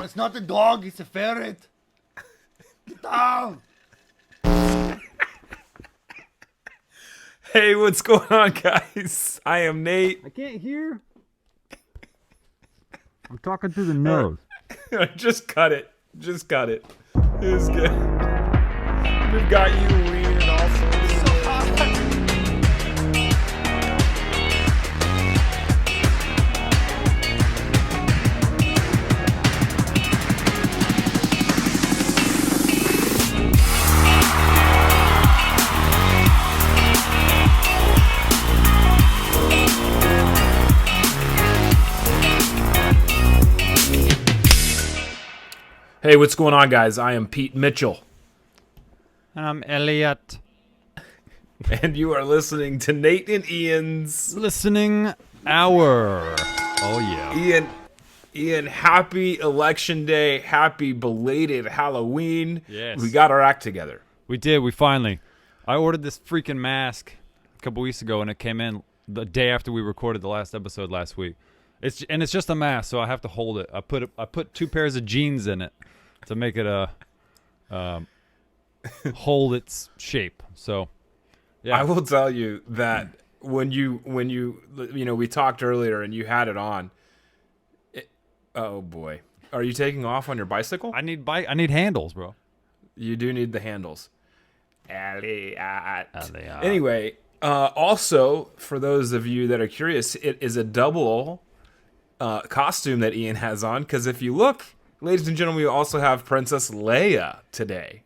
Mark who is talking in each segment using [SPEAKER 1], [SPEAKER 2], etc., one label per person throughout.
[SPEAKER 1] it's not a dog, it's a ferret. Get down.
[SPEAKER 2] Hey, what's going on, guys? I am Nate.
[SPEAKER 3] I can't hear. I'm talking through the nose.
[SPEAKER 2] Just cut it. Just cut it. It was good. We've got you leaning also. Hey, what's going on, guys? I am Pete Mitchell.
[SPEAKER 3] And I'm Elliot.
[SPEAKER 2] And you are listening to Nate and Ian's
[SPEAKER 3] Listening Hour. Oh, yeah.
[SPEAKER 2] Ian, happy election day. Happy belated Halloween.
[SPEAKER 3] Yes.
[SPEAKER 2] We got our act together.
[SPEAKER 3] We did. We finally. I ordered this freaking mask a couple weeks ago, and it came in the day after we recorded the last episode last week. It's just a mask, so I have to hold it. I put 2 pairs of jeans in it to make it hold its shape. So, yeah.
[SPEAKER 2] I will tell you that when you we talked earlier and you had it on. Oh boy, are you taking off on your bicycle?
[SPEAKER 3] I need handles, bro.
[SPEAKER 2] You do need the handles. Elliot.
[SPEAKER 3] Elliot.
[SPEAKER 2] Anyway, also for those of you that are curious, it is a double costume that Ian has on, because if you look, ladies and gentlemen, we also have Princess Leia today.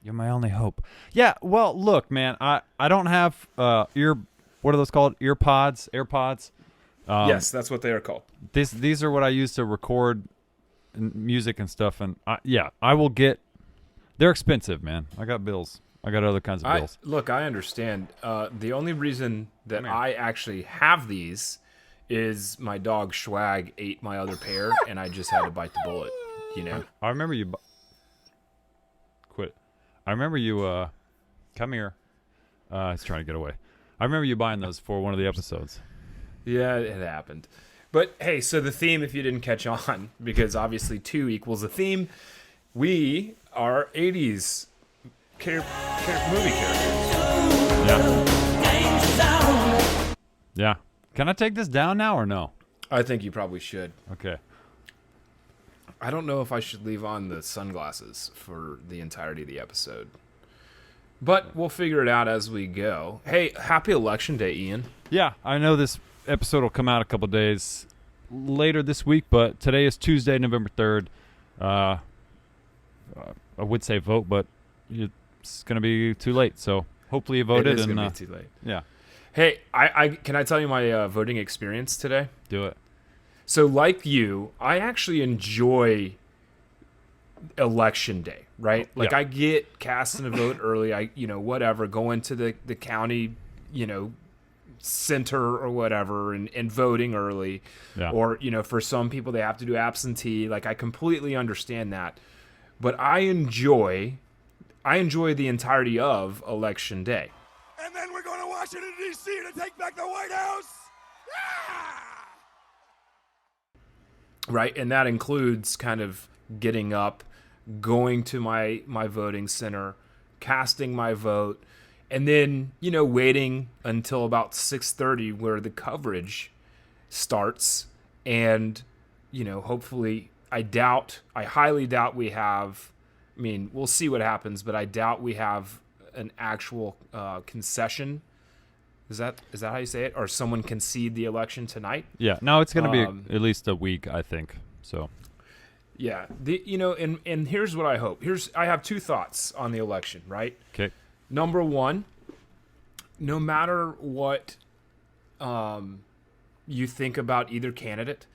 [SPEAKER 3] You're my only hope. Yeah, well, look, man, I don't have what are those called? AirPods.
[SPEAKER 2] Yes, that's what they are called.
[SPEAKER 3] These are what I use to record music and stuff, and I will get. They're expensive, man. I got bills. I got other kinds of bills.
[SPEAKER 2] Look, I understand. The only reason that I actually have these is my dog Schwag ate my other pair, and I just had to bite the bullet. You know.
[SPEAKER 3] I remember you. Quit. I remember you. Come here. He's trying to get away. I remember you buying those for one of the episodes.
[SPEAKER 2] Yeah, it happened. But hey, so the theme, if you didn't catch on, because obviously 2 equals a theme, we are 80s movie characters.
[SPEAKER 3] Yeah. Yeah. Can I take this down now or no?
[SPEAKER 2] I think you probably should.
[SPEAKER 3] Okay.
[SPEAKER 2] I don't know if I should leave on the sunglasses for the entirety of the episode. But we'll figure it out as we go. Hey, happy election day, Ian.
[SPEAKER 3] Yeah, I know this episode will come out a couple days later this week, but today is Tuesday, November 3rd. I would say vote, but it's going to be too late. So hopefully you voted.
[SPEAKER 2] It is going to be too late.
[SPEAKER 3] Yeah.
[SPEAKER 2] Hey, I can I tell you my voting experience today?
[SPEAKER 3] Do it.
[SPEAKER 2] So like you, I actually enjoy election day, right? Like I get casting a vote early. Whatever, going to the county, center or whatever and voting early.
[SPEAKER 3] Yeah.
[SPEAKER 2] Or, for some people they have to do absentee. Like I completely understand that. But I enjoy the entirety of election day.
[SPEAKER 4] And then we're going to Washington, D.C. to take back the White House. Yeah!
[SPEAKER 2] Right, and that includes kind of getting up, going to my voting center, casting my vote, and then, waiting until about 6:30 where the coverage starts. And, hopefully, I highly doubt we have, we'll see what happens, but I doubt we have an actual concession. Is that how you say it? Or someone concede the election tonight?
[SPEAKER 3] Yeah. No, it's going to be at least a week, I think. So.
[SPEAKER 2] Yeah. And here's what I hope. I have 2 thoughts on the election, right?
[SPEAKER 3] Okay.
[SPEAKER 2] Number 1, no matter what you think about either candidate,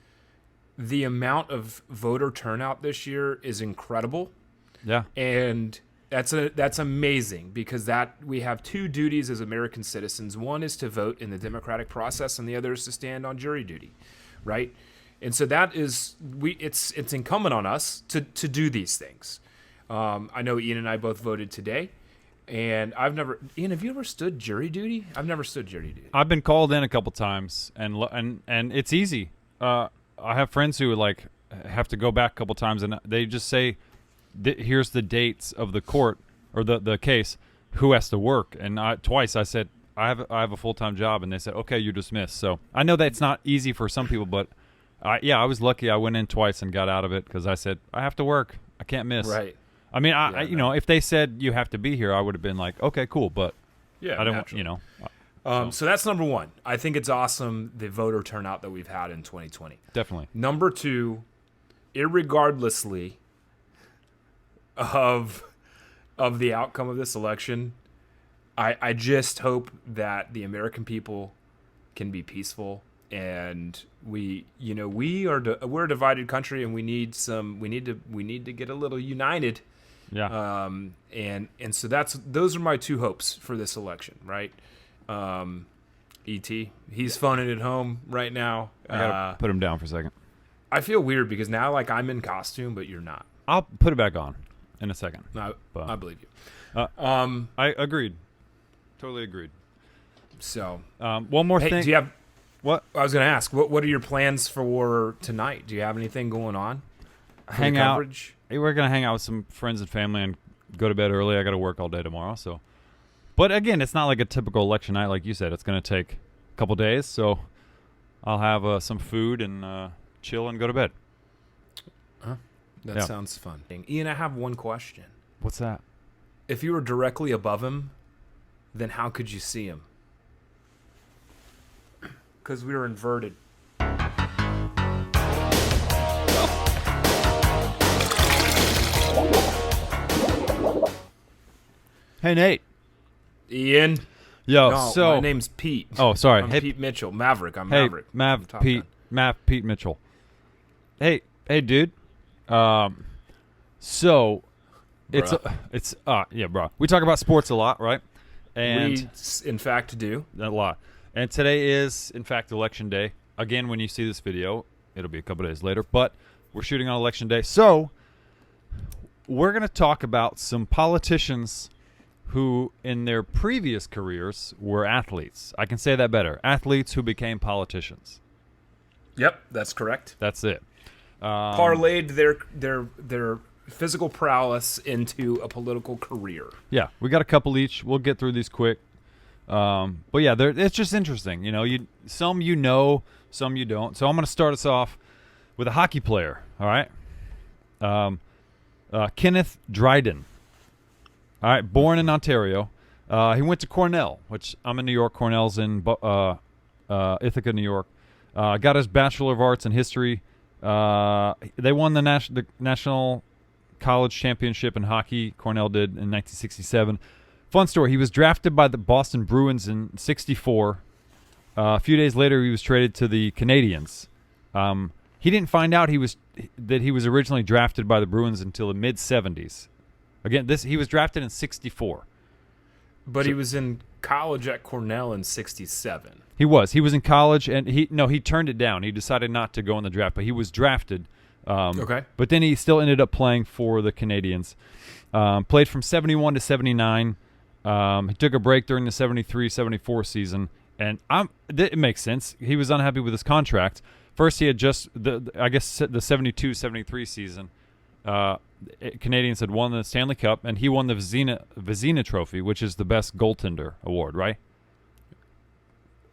[SPEAKER 2] the amount of voter turnout this year is incredible.
[SPEAKER 3] Yeah.
[SPEAKER 2] And that's amazing, because we have 2 duties as American citizens. One is to vote in the democratic process, and the other is to stand on jury duty, right? And so that is it's incumbent on us to do these things. I know Ian and I both voted today, and Ian, have you ever stood jury duty? I've never stood jury duty.
[SPEAKER 3] I've been called in a couple times, and it's easy. I have friends who have to go back a couple times, and they just say, here's the dates of the court or the case, who has to work. And twice I said, I have a full-time job, and they said, okay, you're dismissed. So I know that's not easy for some people, but I was lucky. I went in twice and got out of it because I said, I have to work. I can't miss.
[SPEAKER 2] Right.
[SPEAKER 3] I mean, if they said you have to be here, I would have been like, okay, cool, but
[SPEAKER 2] Yeah,
[SPEAKER 3] I don't,
[SPEAKER 2] naturally.
[SPEAKER 3] So.
[SPEAKER 2] So that's number one. I think it's awesome, the voter turnout that we've had in 2020.
[SPEAKER 3] Definitely.
[SPEAKER 2] Number two, irregardlessly of the outcome of this election, I just hope that the American people can be peaceful, and we're a divided country, and we need to get a little united.
[SPEAKER 3] Yeah.
[SPEAKER 2] And so those are my two hopes for this election, right? E.T. he's phoning it home right now.
[SPEAKER 3] I gotta put him down for a second.
[SPEAKER 2] I feel weird because now like I'm in costume, but you're not.
[SPEAKER 3] I'll put it back on in a second.
[SPEAKER 2] No,
[SPEAKER 3] But-
[SPEAKER 2] I believe you.
[SPEAKER 3] I agreed. Totally agreed.
[SPEAKER 2] So
[SPEAKER 3] One more
[SPEAKER 2] hey,
[SPEAKER 3] thing.
[SPEAKER 2] do you have?
[SPEAKER 3] What?
[SPEAKER 2] I was going to ask. What are your plans for tonight? Do you have anything going on? For
[SPEAKER 3] Hang
[SPEAKER 2] the
[SPEAKER 3] out.
[SPEAKER 2] coverage?
[SPEAKER 3] Hey, we're gonna hang out with some friends and family and go to bed early. I got to work all day tomorrow. So, but again, it's not like a typical election night, like you said. It's gonna take a couple days. So, I'll have some food and chill and go to bed.
[SPEAKER 2] That
[SPEAKER 3] Yeah.
[SPEAKER 2] sounds fun. Ian, I have one question.
[SPEAKER 3] What's that?
[SPEAKER 2] If you were directly above him, then how could you see him? Because we were inverted.
[SPEAKER 3] Hey, Nate.
[SPEAKER 2] Ian.
[SPEAKER 3] Yo.
[SPEAKER 2] No,
[SPEAKER 3] so
[SPEAKER 2] my name's Pete.
[SPEAKER 3] Oh, sorry.
[SPEAKER 2] I'm
[SPEAKER 3] Hey,
[SPEAKER 2] Pete Mitchell. Maverick. I'm
[SPEAKER 3] Hey,
[SPEAKER 2] Maverick.
[SPEAKER 3] Mav,
[SPEAKER 2] Top
[SPEAKER 3] Pete,
[SPEAKER 2] Gun.
[SPEAKER 3] Pete Mitchell. Hey, dude. So it's yeah, bro. We talk about sports a lot, right? And
[SPEAKER 2] We, in fact, do.
[SPEAKER 3] a lot. And today is, in fact, election day. Again, when you see this video, it'll be a couple days later. But we're shooting on election day, so we're going to talk about some politicians who, in their previous careers, were athletes. I can say that better. Athletes who became politicians.
[SPEAKER 2] Yep, that's correct.
[SPEAKER 3] That's it.
[SPEAKER 2] Parlayed their physical prowess into a political career.
[SPEAKER 3] Yeah, we got a couple each. We'll get through these quick. But yeah, it's just interesting. Some you know, some you don't. So I'm going to start us off with a hockey player. All right, Kenneth Dryden. All right, born in Ontario. He went to Cornell, which I'm in New York. Cornell's in Ithaca, New York. Got his Bachelor of Arts in History. They won the National College Championship in hockey. Cornell did in 1967. Fun story. He was drafted by the Boston Bruins in '64. A few days later, he was traded to the Canadiens. He didn't find out that he was originally drafted by the Bruins until the mid '70s. Again, he was drafted in '64.
[SPEAKER 2] But he was in college at Cornell in '67.
[SPEAKER 3] He was in college, and he turned it down. He decided not to go in the draft, but he was drafted.
[SPEAKER 2] Okay.
[SPEAKER 3] But then he still ended up playing for the Canadiens. Played from '71 to '79. He took a break during the '73-'74 season, and it makes sense. He was unhappy with his contract. First, he had just the '72-'73 season. Canadians had won the Stanley Cup, and he won the Vezina Trophy, which is the best goaltender award, right?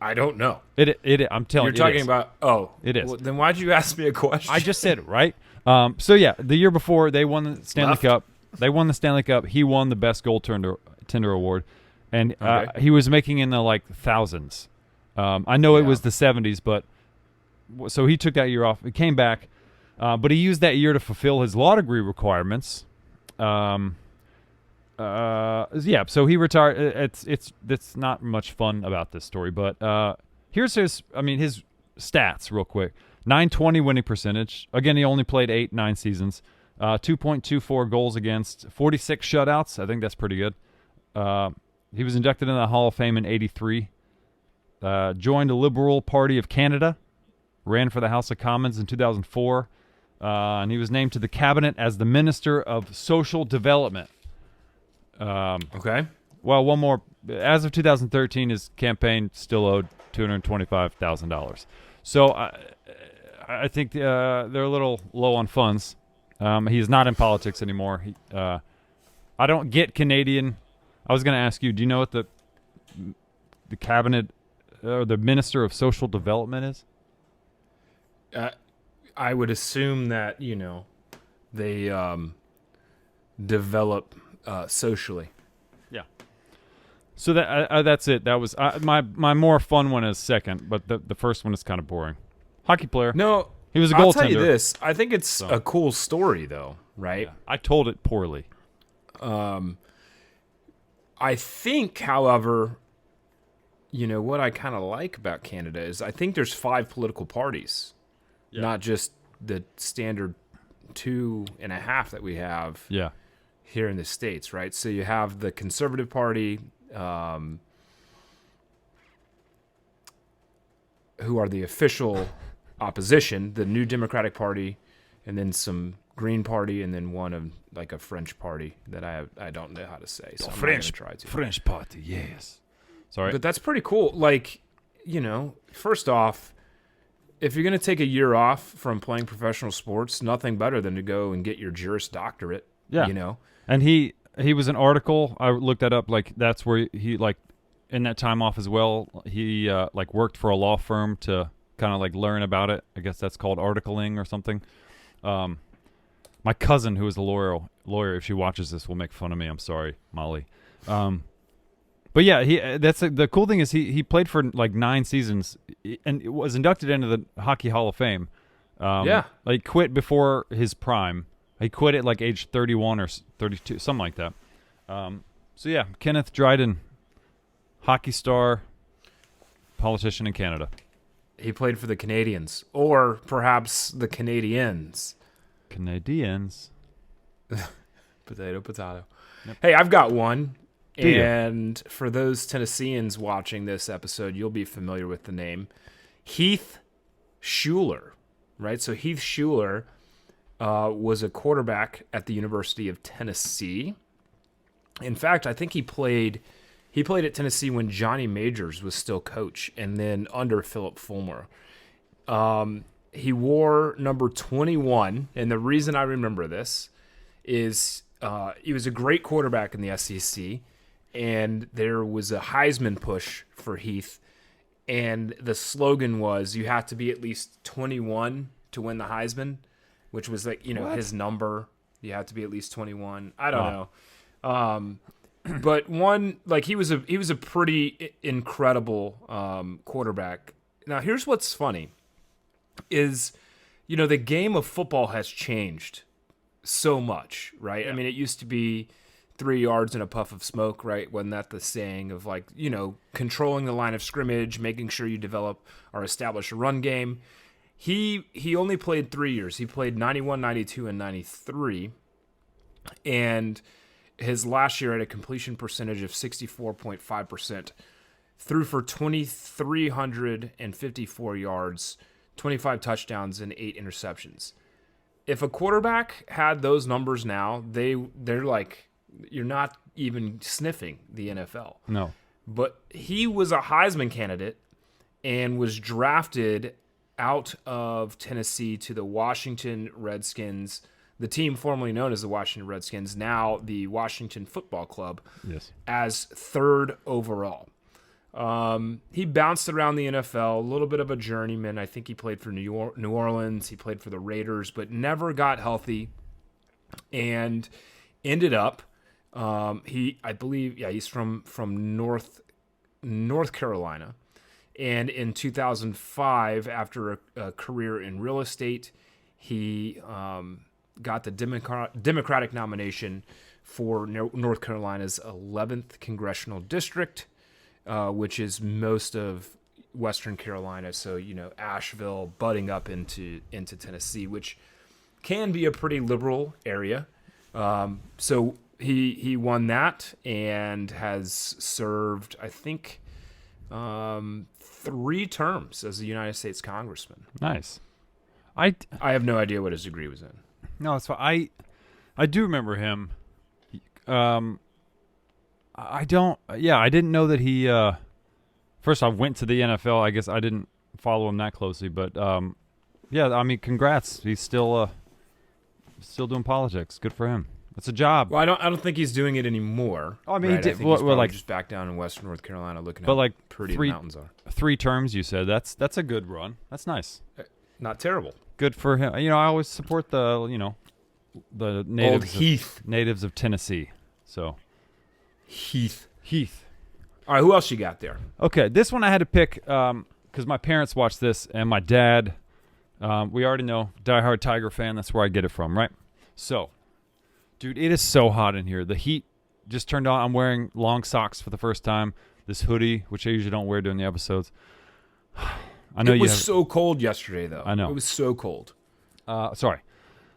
[SPEAKER 2] I don't know.
[SPEAKER 3] I'm telling you,
[SPEAKER 2] You're talking about. Oh,
[SPEAKER 3] It is.
[SPEAKER 2] Well, then why'd you ask me a question?
[SPEAKER 3] I just said it, right? So yeah, the year before they won the Stanley Cup. They won the Stanley Cup. He won the best goaltender award, and
[SPEAKER 2] Okay.
[SPEAKER 3] he was making in the thousands. I know it was the '70s, but so he took that year off. He came back, but he used that year to fulfill his law degree requirements. Yeah, so he retired. It's not much fun about this story, but here's his stats real quick. .920 winning percentage. Again, he only played 9 seasons. 2.24 goals against, 46 shutouts. I think that's pretty good. He was inducted into the Hall of Fame in '83. Joined the Liberal Party of Canada. Ran for the House of Commons in 2004. And he was named to the cabinet as the Minister of Social Development.
[SPEAKER 2] Okay.
[SPEAKER 3] Well, one more. As of 2013, his campaign still owed $225,000. So I think they're a little low on funds. He's not in politics anymore. I don't get Canadian. I was going to ask you, do you know what the cabinet or the Minister of Social Development is?
[SPEAKER 2] I would assume that, they develop socially.
[SPEAKER 3] Yeah. So that's it. That was my more fun one is second, but the first one is kind of boring. Hockey player.
[SPEAKER 2] No,
[SPEAKER 3] he was a goaltender.
[SPEAKER 2] I'll tell you this. I think it's a cool story, though, right?
[SPEAKER 3] Yeah. I told it poorly.
[SPEAKER 2] I think, however, what I kind of like about Canada is I think there's 5 political parties, not just the standard 2.5 that we have here in the States, right? So you have the Conservative Party, who are the official opposition, the New Democratic Party, and then some Green Party, and then one of like a French party that I don't know how to say. So
[SPEAKER 3] French Party, yes. Sorry,
[SPEAKER 2] but that's pretty cool. Like, first off, if you're going to take a year off from playing professional sports, nothing better than to go and get your Juris Doctorate.
[SPEAKER 3] Yeah, And he was an article. I looked that up. Like that's where he like in that time off as well. He like worked for a law firm to kind of like learn about it. I guess that's called articling or something. My cousin, who is a lawyer, if she watches this, will make fun of me. I'm sorry, Molly. But yeah, the cool thing is he played for like 9 seasons and was inducted into the Hockey Hall of Fame. Like quit before his prime. He quit at like age 31 or 32, something like that. So yeah, Kenneth Dryden, hockey star, politician in Canada.
[SPEAKER 2] He played for the Canadians, or perhaps the Canadians.
[SPEAKER 3] Canadians.
[SPEAKER 2] Potato.
[SPEAKER 3] Yep.
[SPEAKER 2] Hey, I've got one. And for those Tennesseans watching this episode, you'll be familiar with the name Heath Schuler, right? So Heath Schuler was a quarterback at the University of Tennessee. In fact, I think he played at Tennessee when Johnny Majors was still coach, and then under Philip Fulmer. He wore number 21, and the reason I remember this is he was a great quarterback in the SEC, and there was a Heisman push for Heath, and the slogan was you have to be at least 21 to win the Heisman, which was like, his number. You have to be at least 21. I don't know. But he was a pretty incredible quarterback. Now, here's what's funny is, the game of football has changed so much, right? Yeah. I mean, it used to be 3 yards and a puff of smoke, right? Wasn't that the saying of like, controlling the line of scrimmage, making sure you develop or establish a run game. He only played 3 years. He played 91, 92, and 93. And his last year had a completion percentage of 64.5%, threw for 2,354 yards, 25 touchdowns, and 8 interceptions. If a quarterback had those numbers now, they're like, you're not even sniffing the NFL.
[SPEAKER 3] No.
[SPEAKER 2] But he was a Heisman candidate and was drafted out of Tennessee to the Washington Redskins, the team formerly known as the Washington Redskins, now the Washington Football Club, as 3rd overall. He bounced around the NFL, a little bit of a journeyman. I think he played for New Orleans. He played for the Raiders, but never got healthy and ended up, he's from North Carolina. And in 2005, after a career in real estate, he got the Democratic nomination for North Carolina's 11th congressional district, which is most of Western Carolina. So, Asheville butting up into Tennessee, which can be a pretty liberal area. So he won that and has served, I think, 3 terms as a United States congressman.
[SPEAKER 3] Nice.
[SPEAKER 2] I have no idea what his degree was in.
[SPEAKER 3] No, it's fine. I do remember him. I didn't know that he first I went to the NFL. I guess I didn't follow him that closely, but Yeah, I mean, congrats. He's still doing politics. Good for him. It's a job.
[SPEAKER 2] Well, I don't think he's doing it anymore.
[SPEAKER 3] Oh, I mean,
[SPEAKER 2] right?
[SPEAKER 3] he did.
[SPEAKER 2] I think he's
[SPEAKER 3] Well,
[SPEAKER 2] probably
[SPEAKER 3] like
[SPEAKER 2] just back down in Western North Carolina, looking
[SPEAKER 3] but
[SPEAKER 2] how
[SPEAKER 3] like
[SPEAKER 2] pretty
[SPEAKER 3] three-
[SPEAKER 2] the mountains are.
[SPEAKER 3] 3 terms. You said that's a good run. That's nice.
[SPEAKER 2] Not terrible.
[SPEAKER 3] Good for him. You know, I always support the the natives
[SPEAKER 2] Old Heath.
[SPEAKER 3] natives of Tennessee. So
[SPEAKER 2] Heath.
[SPEAKER 3] Heath.
[SPEAKER 2] All right, who else you got there?
[SPEAKER 3] Okay, this one I had to pick because my parents watched this and my dad. We already know, diehard Tiger fan. That's where I get it from, right? So, dude, it is so hot in here. The heat just turned on. I'm wearing long socks for the first time. This hoodie, which I usually don't wear during the episodes. I know
[SPEAKER 2] it
[SPEAKER 3] you
[SPEAKER 2] was
[SPEAKER 3] have,
[SPEAKER 2] so cold yesterday, though.
[SPEAKER 3] I know.
[SPEAKER 2] It was so cold.
[SPEAKER 3] sorry.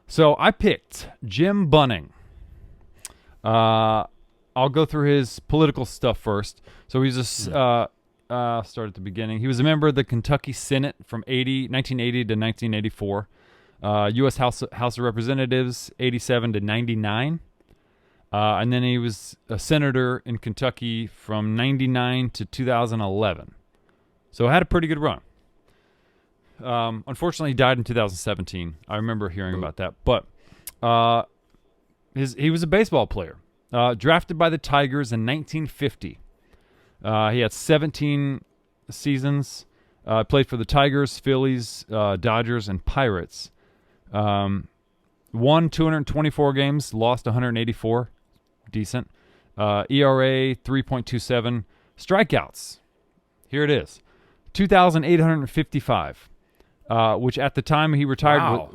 [SPEAKER 3] So I picked Jim Bunning. I'll go through his political stuff first. So he's start at the beginning. He was a member of the Kentucky Senate from 1980 to 1984. U.S. House of Representatives, 87 to 99. And then he was a senator in Kentucky from 99 to 2011. So had a pretty good run. Unfortunately, he died in 2017. I remember hearing about that. But he was a baseball player. Drafted by the Tigers in 1950. He had 17 seasons. Played for the Tigers, Phillies, Dodgers, and Pirates. Won 224 games, lost 184. Decent. ERA 3.27. Strikeouts. Here it is. 2,855. Which at the time he retired,
[SPEAKER 2] Wow.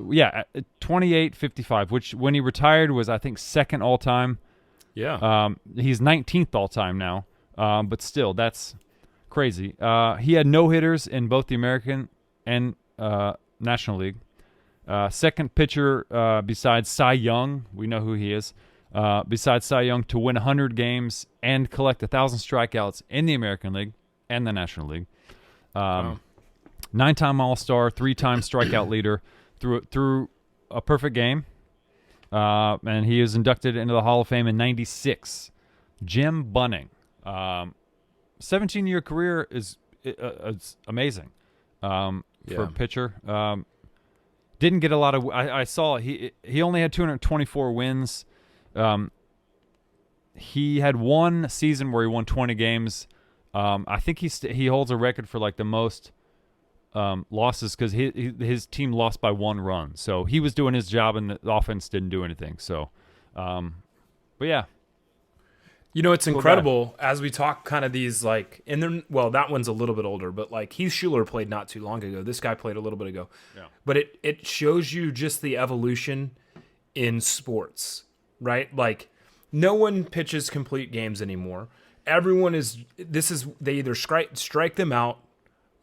[SPEAKER 3] 28.55. Which when he retired was, I think, second all time.
[SPEAKER 2] Yeah.
[SPEAKER 3] He's 19th all time now, but still, that's crazy. He had no hitters in both the American and National League. Second pitcher besides Cy Young, we know who he is. Besides Cy Young, to win 100 games and collect 1,000 strikeouts in the American League and the National League.
[SPEAKER 2] Wow.
[SPEAKER 3] 9-time All-Star, 3-time strikeout leader through a perfect game. And he was inducted into the Hall of Fame in 96. Jim Bunning. 17-year career is amazing for a pitcher. Didn't get a lot of... I saw he only had 224 wins. He had one season where he won 20 games. I think he holds a record for like the most losses because his team lost by 1 run. So he was doing his job and the offense didn't do anything. So, but yeah.
[SPEAKER 2] You know, it's incredible as we talk kind of these like, and then, well, that one's a little bit older, but like Heath Schuler played not too long ago. This guy played a little bit ago. Yeah. But it shows you just the evolution in sports, right? Like no one pitches complete games anymore. Everyone they either strike them out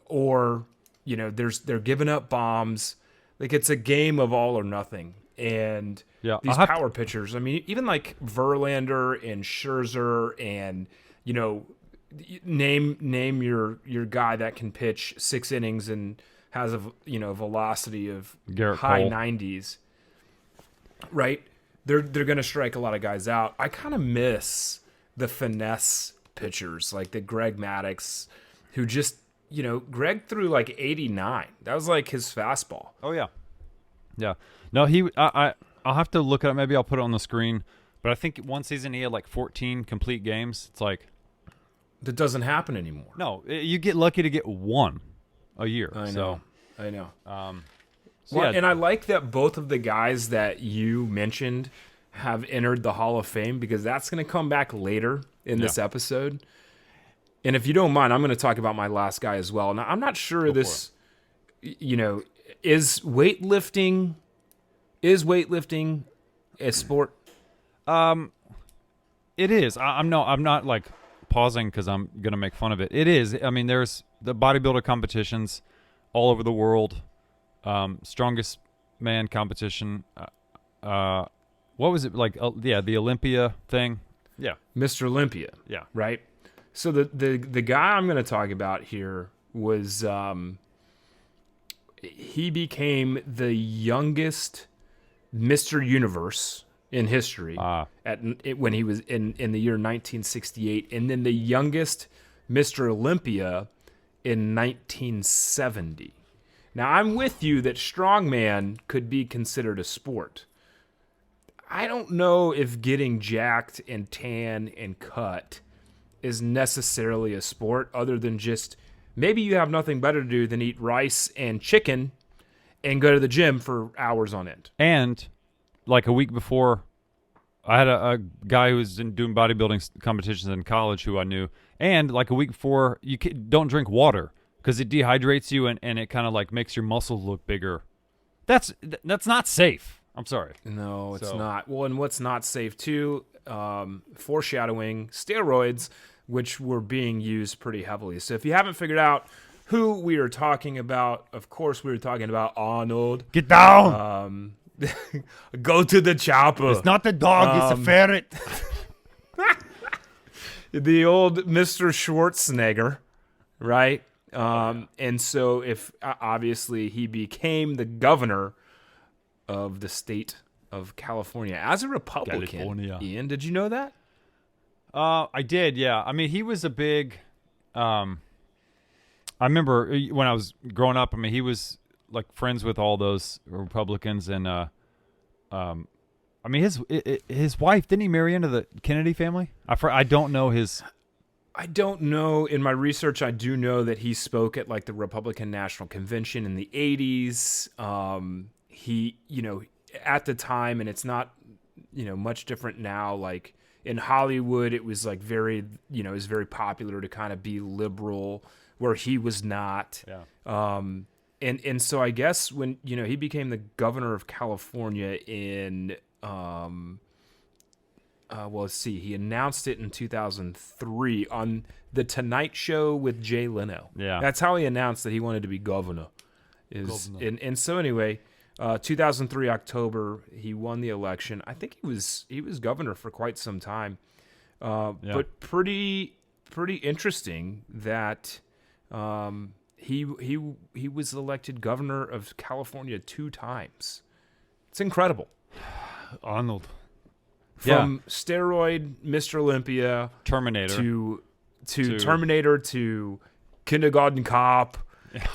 [SPEAKER 2] or, you know, they're giving up bombs. Like it's a game of all or nothing. And these power pitchers, I mean, even like Verlander and Scherzer and, you know, name your guy that can pitch 6 innings and has a, you know, velocity of
[SPEAKER 3] Garrett
[SPEAKER 2] high
[SPEAKER 3] Cole.
[SPEAKER 2] 90s, right? They're going to strike a lot of guys out. I kind of miss the finesse pitchers like the Greg Maddux, who just, you know, Greg threw like 89. That was like his fastball.
[SPEAKER 3] Oh yeah. Yeah. No, I'll have to look it up. Maybe I'll put it on the screen. But I think one season he had like 14 complete games. It's like
[SPEAKER 2] that doesn't happen anymore.
[SPEAKER 3] No, you get lucky to get 1 a year.
[SPEAKER 2] I know. Well,
[SPEAKER 3] yeah.
[SPEAKER 2] and I like that both of the guys that you mentioned have entered the Hall of Fame because that's going to come back later in this episode. And if you don't mind, I'm going to talk about my last guy as well. Now, I'm not sure you know, is weightlifting a sport?
[SPEAKER 3] It is. I'm not like pausing because I'm gonna make fun of it. It is. I mean, there's the bodybuilder competitions all over the world. Strongest man competition. What was it like? The Olympia thing. Yeah,
[SPEAKER 2] Mr. Olympia.
[SPEAKER 3] Yeah.
[SPEAKER 2] Right. So the guy I'm going to talk about here was he became the youngest Mr. Universe in history when he was in the year 1968, and then the youngest Mr. Olympia in 1970. Now, I'm with you that strongman could be considered a sport. I don't know if getting jacked and tan and cut is necessarily a sport, other than just maybe you have nothing better to do than eat rice and chicken and go to the gym for hours on end.
[SPEAKER 3] And like a week before, I had a guy who was doing bodybuilding competitions in college who I knew, and like a week before, don't drink water because it dehydrates you and it kind of like makes your muscles look bigger. That's not safe. I'm sorry.
[SPEAKER 2] No, it's not. Well, and what's not safe too, foreshadowing, steroids, which were being used pretty heavily. So if you haven't figured out who we are talking about, of course we were talking about Arnold.
[SPEAKER 1] Get down.
[SPEAKER 2] Go to the chopper.
[SPEAKER 1] It's not the dog, it's a ferret.
[SPEAKER 2] The old Mr. Schwarzenegger, right? And so if obviously he became the governor of the state of California as a Republican.
[SPEAKER 3] California.
[SPEAKER 2] Ian, did you know that?
[SPEAKER 3] I did, yeah. I mean, he was a big. I remember when I was growing up. I mean, he was like friends with all those Republicans, and I mean, his wife, didn't he marry into the Kennedy family? I don't know his.
[SPEAKER 2] I don't know. In my research, I do know that he spoke at like the Republican National Convention in the 80s. He, at the time, and it's not, much different now. Like in Hollywood, it was like very, it was very popular to kind of be liberal, where he was not.
[SPEAKER 3] Yeah.
[SPEAKER 2] And so I guess when, he became the governor of California in, let's see, he announced it in 2003 on The Tonight Show with Jay Leno.
[SPEAKER 3] Yeah.
[SPEAKER 2] That's how he announced that he wanted to be governor. And so anyway, 2003 October, he won the election. I think he was governor for quite some time. But pretty interesting that he was elected governor of California 2 times. It's incredible.
[SPEAKER 3] Arnold.
[SPEAKER 2] From steroid Mr. Olympia
[SPEAKER 3] Terminator
[SPEAKER 2] to Terminator to Kindergarten Cop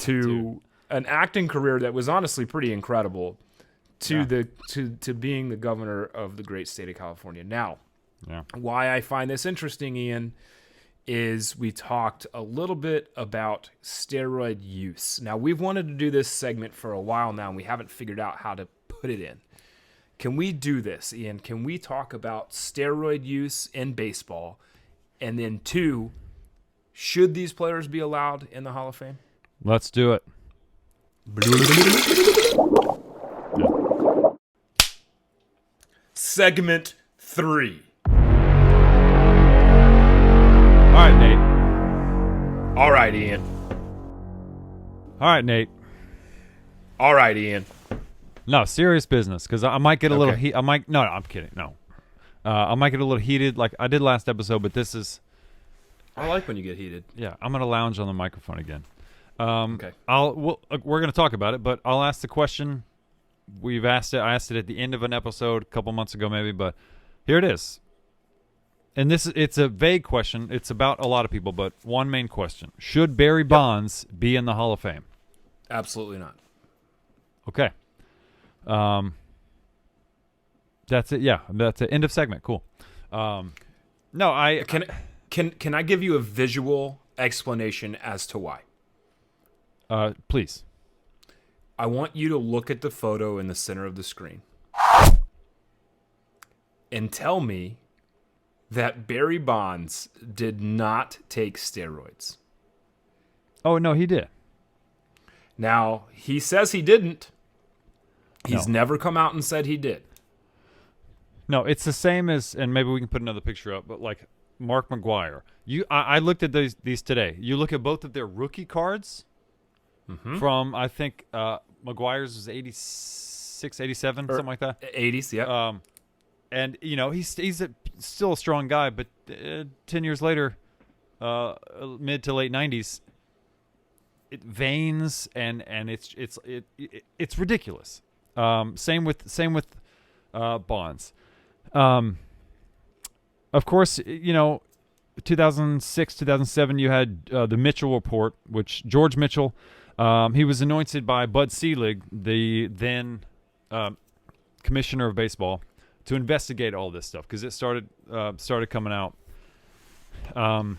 [SPEAKER 2] to an acting career that was honestly pretty incredible to to being the governor of the great state of California. Now, why I find this interesting, Ian, is we talked a little bit about steroid use. Now, we've wanted to do this segment for a while now, and we haven't figured out how to put it in. Can we do this, Ian? Can we talk about steroid use in baseball? And then 2, should these players be allowed in the Hall of Fame?
[SPEAKER 3] Let's do it.
[SPEAKER 2] Segment 3.
[SPEAKER 3] All right, Nate.
[SPEAKER 2] All right, Ian.
[SPEAKER 3] All right, Nate.
[SPEAKER 2] All right, Ian.
[SPEAKER 3] No, serious business, because I might get a little
[SPEAKER 2] Okay.
[SPEAKER 3] heat. No, I'm kidding. No, I might get a little heated, like I did last episode. But this is,
[SPEAKER 2] I like when you get heated.
[SPEAKER 3] yeah, I'm gonna lounge on the microphone again.
[SPEAKER 2] Okay.
[SPEAKER 3] We're gonna talk about it, but I'll ask the question. We've asked it. I asked it at the end of an episode a couple months ago, maybe, but here it is. And it's a vague question. It's about a lot of people, but one main question: should Barry Bonds be in the Hall of Fame?
[SPEAKER 2] Absolutely not.
[SPEAKER 3] Okay. That's it. Yeah, that's it. End of segment. Cool. No, I
[SPEAKER 2] Can I give you a visual explanation as to why?
[SPEAKER 3] Please.
[SPEAKER 2] I want you to look at the photo in the center of the screen and tell me that Barry Bonds did not take steroids.
[SPEAKER 3] Oh no, he did.
[SPEAKER 2] Now, he says he didn't. He's
[SPEAKER 3] No.
[SPEAKER 2] never come out and said he did.
[SPEAKER 3] No, it's the same as, and maybe we can put another picture up, but like Mark McGwire. I looked at these today. You look at both of their rookie cards from, I think, McGwire's was 86, 87, something like that.
[SPEAKER 2] 80s, yeah.
[SPEAKER 3] And, he's still a strong guy, but 10 years later, mid to late 90s, it veins and it's ridiculous. Same with Bonds. Of course, 2006, 2007, you had the Mitchell report, which George Mitchell, He was anointed by Bud Selig, the then commissioner of baseball, to investigate all this stuff because it started coming out. And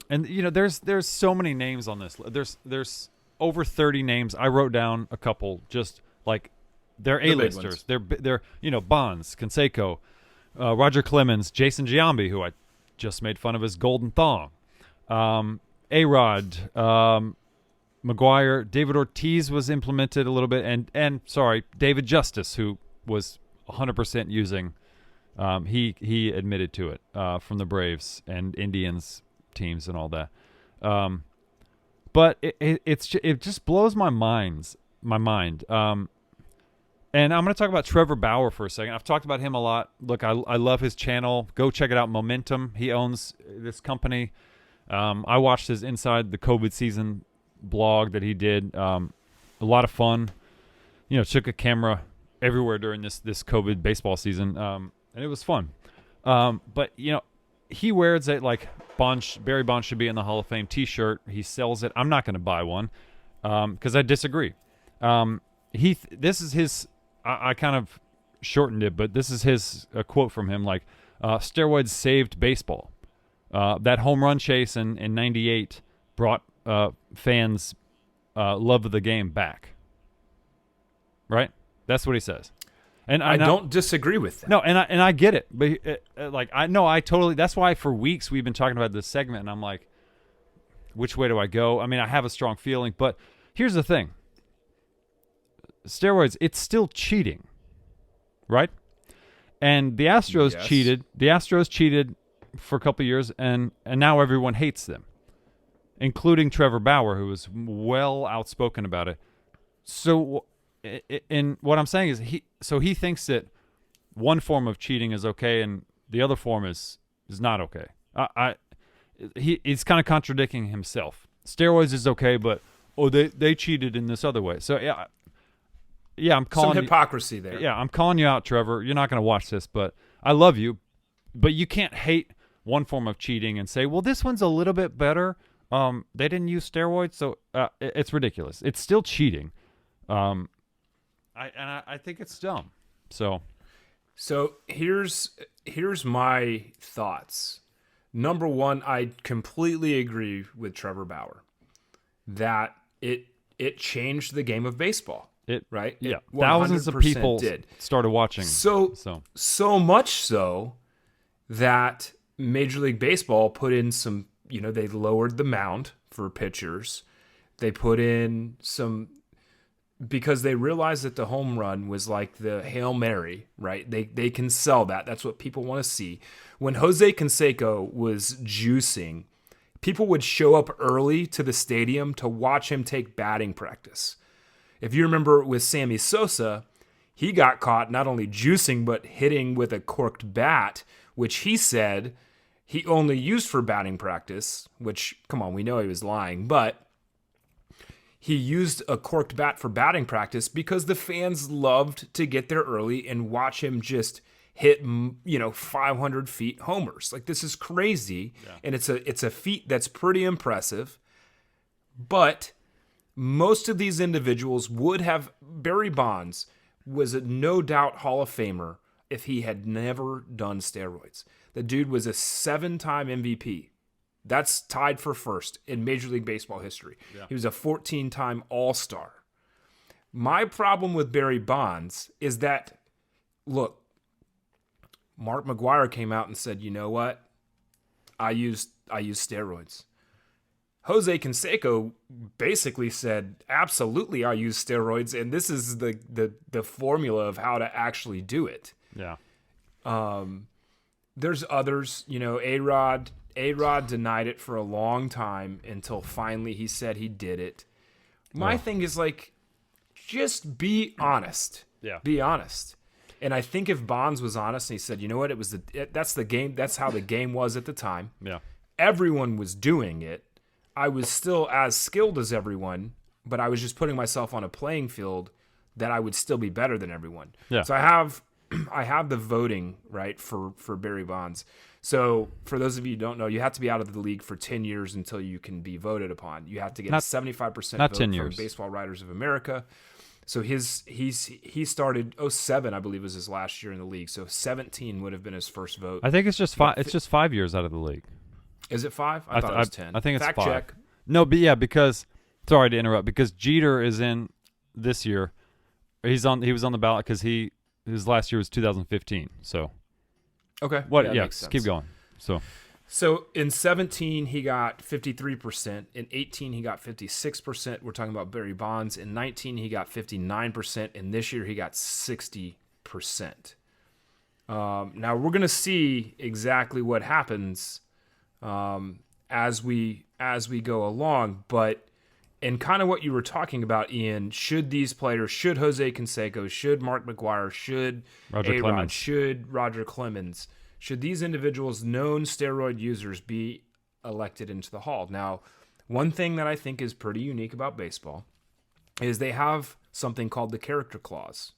[SPEAKER 3] there's so many names on this. There's over 30 names. I wrote down a couple, just like they're A-listers. They're Bonds, Canseco, Roger Clemens, Jason Giambi, who I just made fun of his golden thong, A-Rod, McGuire, David Ortiz was implemented a little bit, and David Justice, who was 100% using. He admitted to it from the Braves and Indians teams and all that. But it just blows my mind. And I'm going to talk about Trevor Bauer for a second. I've talked about him a lot. Look, I love his channel. Go check it out, Momentum. He owns this company. I watched his Inside the COVID Season blog that he did. A lot of fun. Took a camera everywhere during this COVID baseball season, and it was fun. But he wears it like Barry Bonds should be in the Hall of Fame T-shirt. He sells it. I'm not going to buy one because I disagree. This is his. I kind of shortened it, but this is his quote from him. Like, steroids saved baseball. That home run chase in '98 brought fans' love of the game back. Right? That's what he says. And
[SPEAKER 2] I don't disagree with that.
[SPEAKER 3] No, and I get it. But I totally. That's why for weeks we've been talking about this segment, and I'm like, which way do I go? I mean, I have a strong feeling, but here's the thing. Steroids, it's still cheating, right? And the Astros cheated. The Astros cheated for a couple of years, and now everyone hates them, including Trevor Bauer, who was well outspoken about it. So, and what I'm saying is, he thinks that one form of cheating is okay, and the other form is not okay. He's kind of contradicting himself. Steroids is okay, but they cheated in this other way. So yeah, I'm calling
[SPEAKER 2] some hypocrisy there.
[SPEAKER 3] Yeah, I'm calling you out, Trevor. You're not going to watch this, but I love you. But you can't hate one form of cheating and say, well, this one's a little bit better. They didn't use steroids, so it's ridiculous. It's still cheating. I think it's dumb. So here's my thoughts. Number one, I completely agree with Trevor Bauer that it changed the game of baseball. Right?
[SPEAKER 2] Yeah.
[SPEAKER 3] Thousands of people started watching.
[SPEAKER 2] So much so that Major League Baseball put in some, they lowered the mound for pitchers. They put in some, because they realized that the home run was like the Hail Mary, right? They can sell that. That's what people want to see. When Jose Canseco was juicing, people would show up early to the stadium to watch him take batting practice. If you remember with Sammy Sosa, he got caught not only juicing, but hitting with a corked bat, which he said he only used for batting practice, which, come on, we know he was lying, but he used a corked bat for batting practice because the fans loved to get there early and watch him just hit, 500 feet homers. Like, this is crazy, and it's a feat that's pretty impressive, but most of these individuals would have. Barry Bonds was a no doubt Hall of Famer if he had never done steroids. The dude was a 7-time MVP. That's tied for first in Major League Baseball history. Yeah. He was a 14-time All-Star. My problem with Barry Bonds is that, look, Mark McGuire came out and said, you know what? I use steroids. Jose Canseco basically said, absolutely, I use steroids, and this is the formula of how to actually do it.
[SPEAKER 3] Yeah.
[SPEAKER 2] There's others, A-Rod denied it for a long time until finally he said he did it. My thing is, like, just be honest.
[SPEAKER 3] Yeah.
[SPEAKER 2] Be honest. And I think if Bonds was honest and he said, you know what, that's the game, that's how the game was at the time.
[SPEAKER 3] Yeah.
[SPEAKER 2] Everyone was doing it. I was still as skilled as everyone, but I was just putting myself on a playing field that I would still be better than everyone.
[SPEAKER 3] Yeah.
[SPEAKER 2] So I have I have the voting right for Barry Bonds. So for those of you who don't know, you have to be out of the league for 10 years until you can be voted upon. You have to get a 75%
[SPEAKER 3] not
[SPEAKER 2] vote
[SPEAKER 3] 10
[SPEAKER 2] from
[SPEAKER 3] years.
[SPEAKER 2] Baseball Writers of America. So he started 07, I believe was his last year in the league. So 17 would have been his first vote.
[SPEAKER 3] I think it's just 5. It's just 5 years out of the league.
[SPEAKER 2] Is it 5? I thought it was 10.
[SPEAKER 3] I think it's
[SPEAKER 2] Fact
[SPEAKER 3] 5.
[SPEAKER 2] check.
[SPEAKER 3] No, but yeah, because sorry to interrupt. Because Jeter is in this year. He was on the ballot because his last year was 2015. So
[SPEAKER 2] Okay.
[SPEAKER 3] what?
[SPEAKER 2] Yeah,
[SPEAKER 3] Yeah,
[SPEAKER 2] makes sense.
[SPEAKER 3] keep going.
[SPEAKER 2] So in 17, he got 53%. In 18, he got 56%. We're talking about Barry Bonds. In 19, he got 59%. And this year, he got 60%. Now, we're going to see exactly what happens as we go along. But in kind of what you were talking about, Ian, should these players, should Jose Canseco, should Mark McGwire, should
[SPEAKER 3] Roger
[SPEAKER 2] A-Rod,
[SPEAKER 3] Clemens.
[SPEAKER 2] should Roger Clemens, should these individuals, known steroid users, be elected into the Hall? Now, one thing that I think is pretty unique about baseball is they have something called the character clause.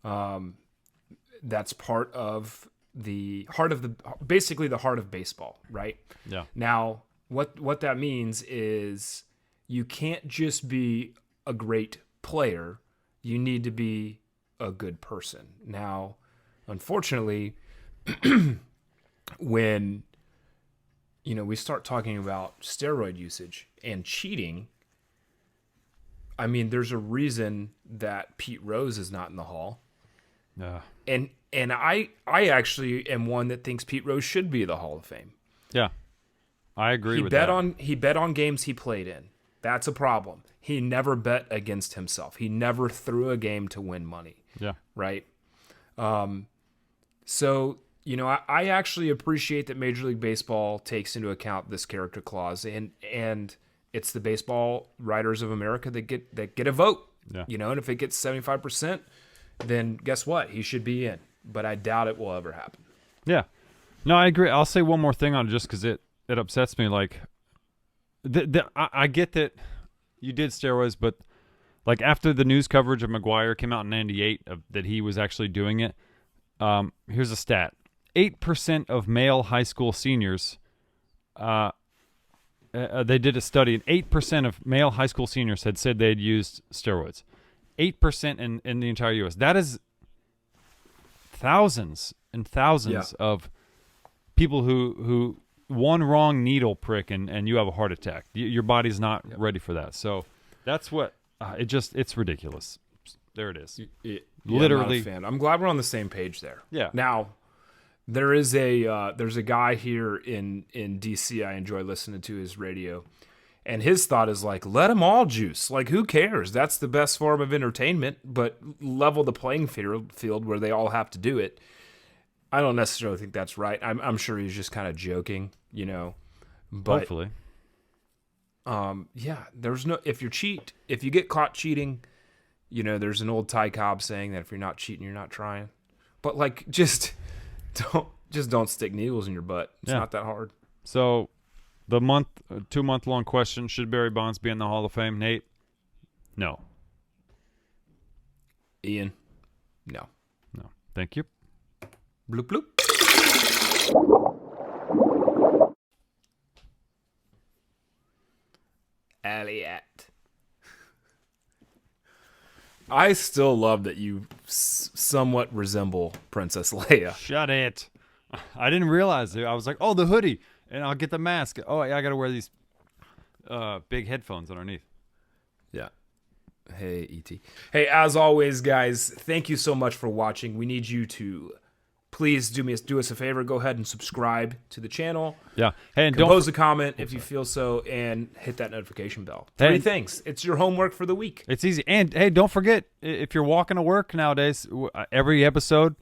[SPEAKER 2] That's part of the heart of basically the heart of baseball, right?
[SPEAKER 3] Yeah.
[SPEAKER 2] Now, what that means is you can't just be a great player. You need to be a good person. Now, unfortunately, when we start talking about steroid usage and cheating, I mean, there's a reason that Pete Rose is not in the Hall.
[SPEAKER 3] Yeah.
[SPEAKER 2] And I actually am one that thinks Pete Rose should be the Hall of Fame.
[SPEAKER 3] Yeah. I agree with that.
[SPEAKER 2] He bet on games he played in. That's a problem. He never bet against himself. He never threw a game to win money.
[SPEAKER 3] Yeah.
[SPEAKER 2] Right? So, I actually appreciate that Major League Baseball takes into account this character clause, and it's the Baseball Writers of America that get a vote.
[SPEAKER 3] Yeah.
[SPEAKER 2] And if it gets 75%, then guess what? He should be in. But I doubt it will ever happen.
[SPEAKER 3] Yeah. No, I agree. I'll say one more thing on it just because it upsets me. Like, I get that you did steroids, but like after the news coverage of McGwire came out in '98 that he was actually doing it, here's a stat: 8% of male high school seniors, they did a study, and 8% of male high school seniors had said they'd used steroids. 8% in the entire U.S. That is thousands and thousands of people who one wrong needle prick and you have a heart attack. Your body's not ready for that. So that's what it's ridiculous. There it is. Literally,
[SPEAKER 2] I'm not a fan. I'm glad we're on the same page there.
[SPEAKER 3] Yeah.
[SPEAKER 2] Now, there's a guy here in DC. I enjoy listening to his radio, and his thought is like, let them all juice. Like, who cares? That's the best form of entertainment. But level the playing field where they all have to do it. I don't necessarily think that's right. I'm sure he's just kind of joking, But
[SPEAKER 3] hopefully.
[SPEAKER 2] there's no, if you get caught cheating, there's an old Ty Cobb saying that if you're not cheating, you're not trying. But like, just don't stick needles in your butt. It's not that hard.
[SPEAKER 3] So the 2-month-long question: should Barry Bonds be in the Hall of Fame? Nate, no.
[SPEAKER 2] Ian, no.
[SPEAKER 3] Thank you.
[SPEAKER 2] Bloop bloop. Elliot. I still love that you somewhat resemble Princess Leia.
[SPEAKER 3] Shut it. I didn't realize it. I was like, oh, the hoodie, and I'll get the mask. Oh, yeah, I got to wear these big headphones underneath.
[SPEAKER 2] Yeah. Hey, E.T. Hey, as always, guys, thank you so much for watching. We need you to please do us a favor. Go ahead and subscribe to the channel.
[SPEAKER 3] Yeah. Hey, and
[SPEAKER 2] Compose a comment if you feel so, and hit that notification bell.
[SPEAKER 3] Hey.
[SPEAKER 2] 3 things. It's your homework for the week.
[SPEAKER 3] It's easy. And hey, don't forget, if you're walking to work nowadays, every episode,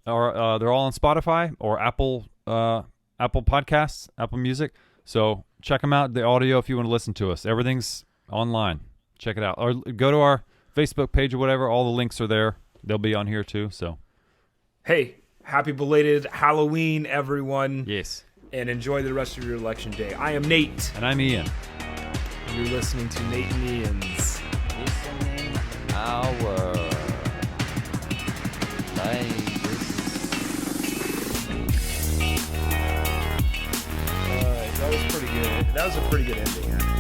[SPEAKER 3] or they're all on Spotify or Apple Podcasts, Apple Music. So check them out. The audio, if you want to listen to us, everything's online. Check it out, or go to our Facebook page or whatever. All the links are there. They'll be on here too. So,
[SPEAKER 2] hey, happy belated Halloween, everyone.
[SPEAKER 3] yes.
[SPEAKER 2] And enjoy the rest of your election day. I am Nate.
[SPEAKER 3] And I'm Ian.
[SPEAKER 2] You're listening to Nate and Ian's
[SPEAKER 5] Listening hour. Bye.
[SPEAKER 2] That was a pretty good ending, actually.